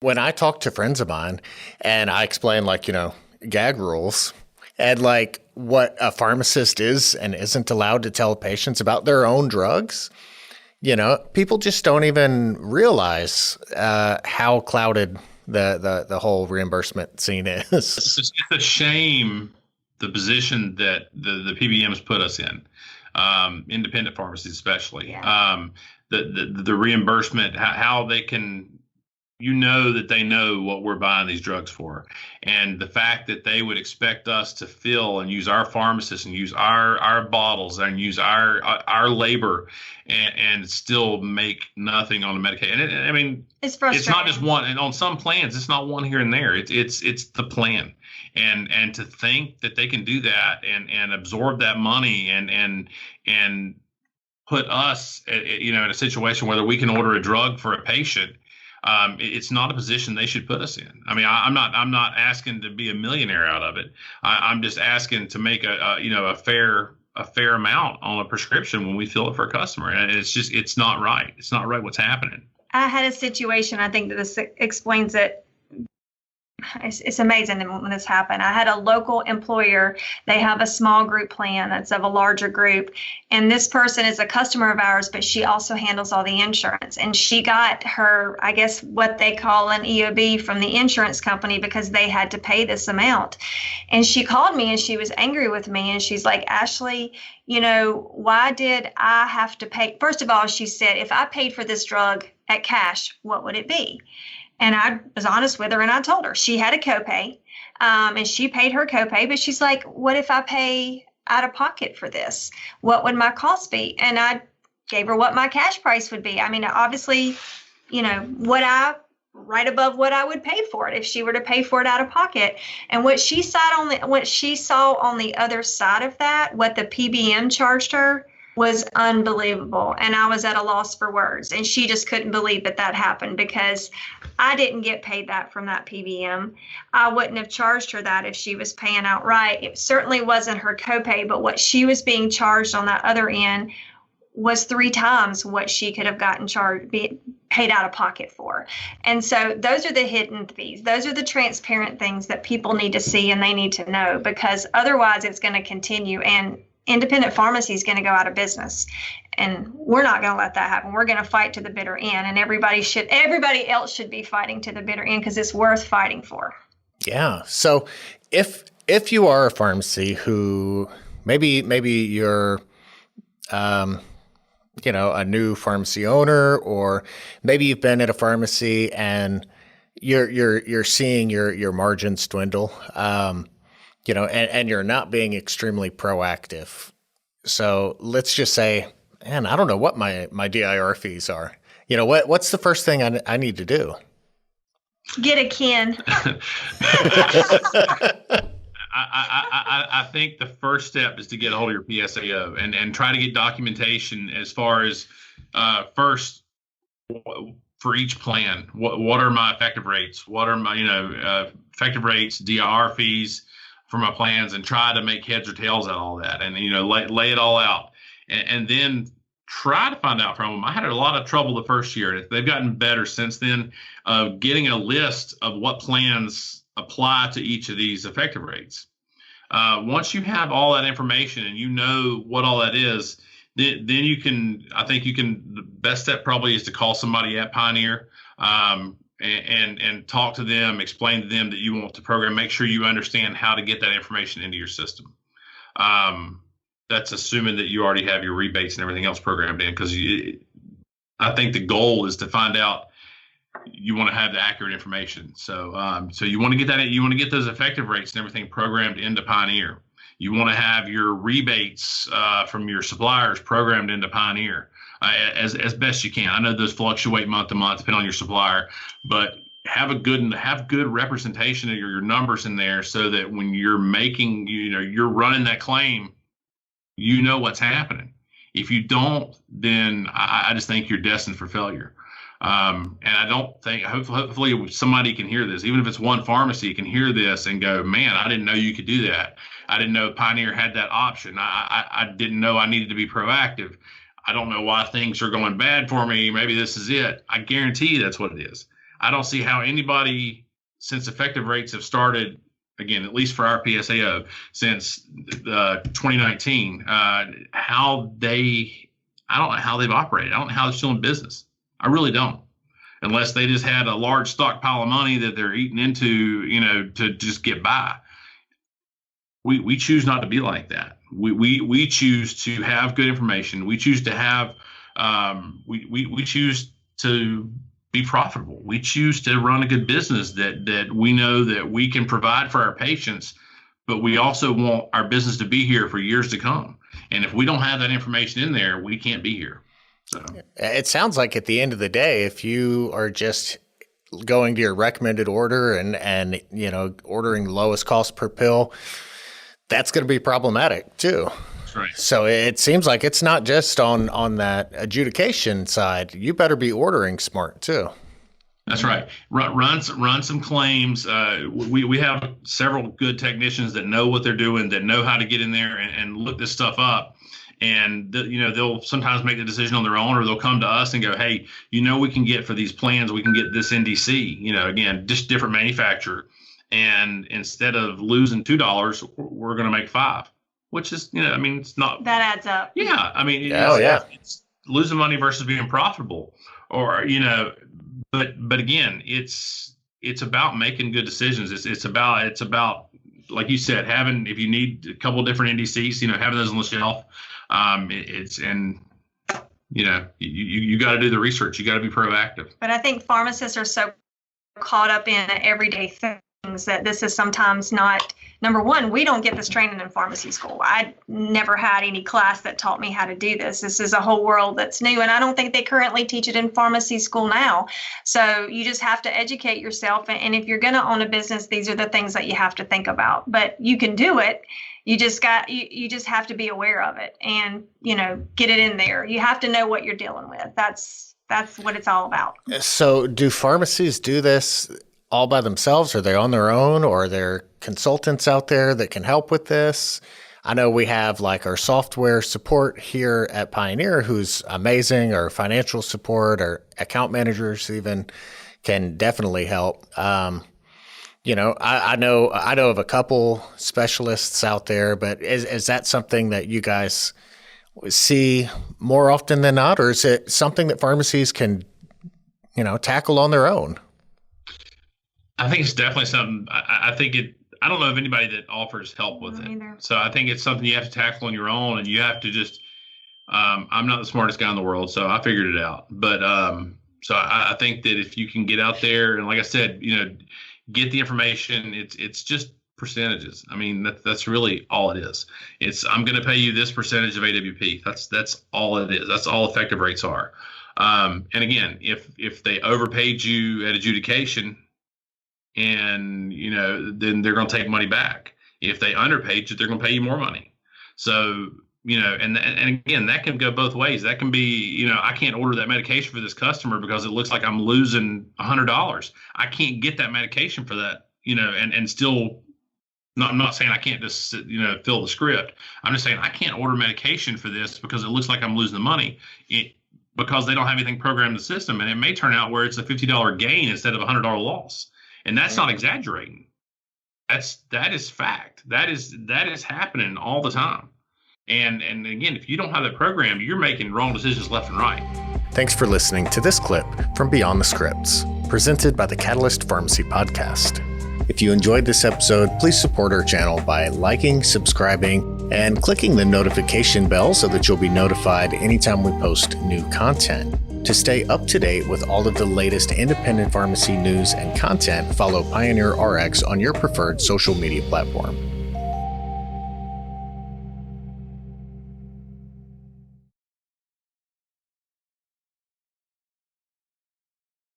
when I talk to friends of mine and I explain, like, gag rules and like what a pharmacist is and isn't allowed to tell patients about their own drugs, people just don't even realize how clouded the whole reimbursement scene is. It's a shame the position that the PBMs put us in, independent pharmacies especially. Yeah. The reimbursement, how they can, that they know what we're buying these drugs for. And the fact that they would expect us to fill and use our pharmacists and use our bottles and use our labor and still make nothing on the Medicaid. And it's frustrating. It's not just one. And on some plans, it's not one here and there. It's the plan. And to think that they can do that and absorb that money and put us, in a situation whether we can order a drug for a patient. It's not a position they should put us in. I'm not asking to be a millionaire out of it. I'm just asking to make a fair amount on a prescription when we fill it for a customer. And it's not right. It's not right what's happening. I had a situation, I think that this explains it. It's amazing when this happened. I had a local employer. They have a small group plan that's of a larger group. And this person is a customer of ours, but she also handles all the insurance. And she got her, I guess, what they call an EOB from the insurance company because they had to pay this amount. And she called me and she was angry with me. And she's like, Ashley, why did I have to pay? First of all, she said, if I paid for this drug at cash, what would it be? And I was honest with her and I told her she had a copay and she paid her copay. But she's like, what if I pay out of pocket for this? What would my cost be? And I gave her what my cash price would be. Obviously, right above what I would pay for it if she were to pay for it out of pocket. And what she saw on the other side of that, what the PBM charged her, was unbelievable. And I was at a loss for words. And she just couldn't believe that happened because I didn't get paid that from that PBM. I wouldn't have charged her that if she was paying outright. It certainly wasn't her copay, but what she was being charged on that other end was 3 times what she could have gotten paid out of pocket for. And so those are the hidden fees. Those are the transparent things that people need to see and they need to know, because otherwise it's going to continue and independent pharmacy is going to go out of business. And we're not going to let that happen. We're going to fight to the bitter end, and everybody else should be fighting to the bitter end because it's worth fighting for. Yeah. So if you are a pharmacy who maybe you're a new pharmacy owner, or maybe you've been at a pharmacy and you're seeing your margins dwindle, and you're not being extremely proactive. So let's just say, man, I don't know what my DIR fees are. What's the first thing I need to do? Get a kin. I think the first step is to get a hold of your PSAO and try to get documentation as far as first for each plan. What are my effective rates? What are my effective rates, DIR fees for my plans, and try to make heads or tails out of all that, and lay it all out, and then try to find out from them. I had a lot of trouble the first year. They've gotten better since then of getting a list of what plans apply to each of these effective rates. Once you have all that information and you know what all that is, then you can. The best step probably is to call somebody at Pioneer. And talk to them, explain to them that you want the program, make sure you understand how to get that information into your system. That's assuming that you already have your rebates and everything else programmed in, because I think the goal is to find out you want to have the accurate information. So you want to get that, you want to get those effective rates and everything programmed into Pioneer. You want to have your rebates from your suppliers programmed into Pioneer. As best you can. I know those fluctuate month to month, depending on your supplier, but have good representation of your numbers in there, so that when you're making, you're running that claim, what's happening. If you don't, then I just think you're destined for failure. And I don't think, hopefully somebody can hear this, even if it's one pharmacy can hear this and go, man, I didn't know you could do that. I didn't know Pioneer had that option. I didn't know I needed to be proactive. I don't know why things are going bad for me. Maybe this is it. I guarantee you that's what it is. I don't see how anybody, since effective rates have started, again, at least for our PSAO, since 2019, I don't know how they've operated. I don't know how they're still in business. I really don't. Unless they just had a large stockpile of money that they're eating into, to just get by. We choose not to be like that. We choose to have good information. We choose to have, we choose to be profitable. We choose to run a good business that we know that we can provide for our patients, but we also want our business to be here for years to come. And if we don't have that information in there, we can't be here. So it sounds like at the end of the day, if you are just going to your recommended order and ordering lowest cost per pill, that's going to be problematic too. That's right. So it seems like it's not just on that adjudication side. You better be ordering smart too. That's right. Run some claims. We have several good technicians that know what they're doing, that know how to get in there and look this stuff up. And they'll sometimes make the decision on their own, or they'll come to us and go, hey, we can get for these plans, we can get this NDC, again, just different manufacturer. And instead of losing $2, we're going to make $5, which is, it's not. That adds up. Yeah. I mean, it's losing money versus being profitable, or, but again, it's about making good decisions. It's about, like you said, if you need a couple of different NDCs, having those on the shelf. You got to do the research. You got to be proactive. But I think pharmacists are so caught up in everyday things that this is sometimes not. Number one, we don't get this training in pharmacy school. I never had any class that taught me how to do this. This is a whole world that's new, and I don't think they currently teach it in pharmacy school now. So you just have to educate yourself. And if you're going to own a business, these are the things that you have to think about. But you can do it. You just have to be aware of it and, get it in there. You have to know what you're dealing with. That's what it's all about. So do pharmacies do this all by themselves? Are they on their own, or are there consultants out there that can help with this? I know we have like our software support here at Pioneer, who's amazing. Our financial support, our account managers even can definitely help. I know of a couple specialists out there, but is that something that you guys see more often than not, or is it something that pharmacies can, tackle on their own? I think it's definitely something. I don't know of anybody that offers help with it. Either. So I think it's something you have to tackle on your own, and you have to just. I'm not the smartest guy in the world, so I figured it out. But so I think that if you can get out there and, like I said, get the information, it's just percentages. I mean, that's really all it is. It's, I'm going to pay you this percentage of AWP. That's all it is. That's all effective rates are. And again, if they overpaid you at adjudication, and then they're going to take money back. If they underpaid you, they're going to pay you more money. So and again, that can go both ways. That can be, I can't order that medication for this customer because it looks like I'm losing $100. I can't get that medication for that, and still. I'm not saying I can't just fill the script. I'm just saying I can't order medication for this because it looks like I'm losing the money. Because they don't have anything programmed in the system, and it may turn out where it's a $50 gain instead of a $100 loss. And that's not exaggerating. That is fact. That is happening all the time. And again, if you don't have that program, you're making wrong decisions left and right. Thanks for listening to this clip from Beyond the Scripts, presented by the Catalyst Pharmacy Podcast. If you enjoyed this episode, please support our channel by liking, subscribing, and clicking the notification bell so that you'll be notified anytime we post new content. To stay up to date with all of the latest independent pharmacy news and content, follow PioneerRx on your preferred social media platform.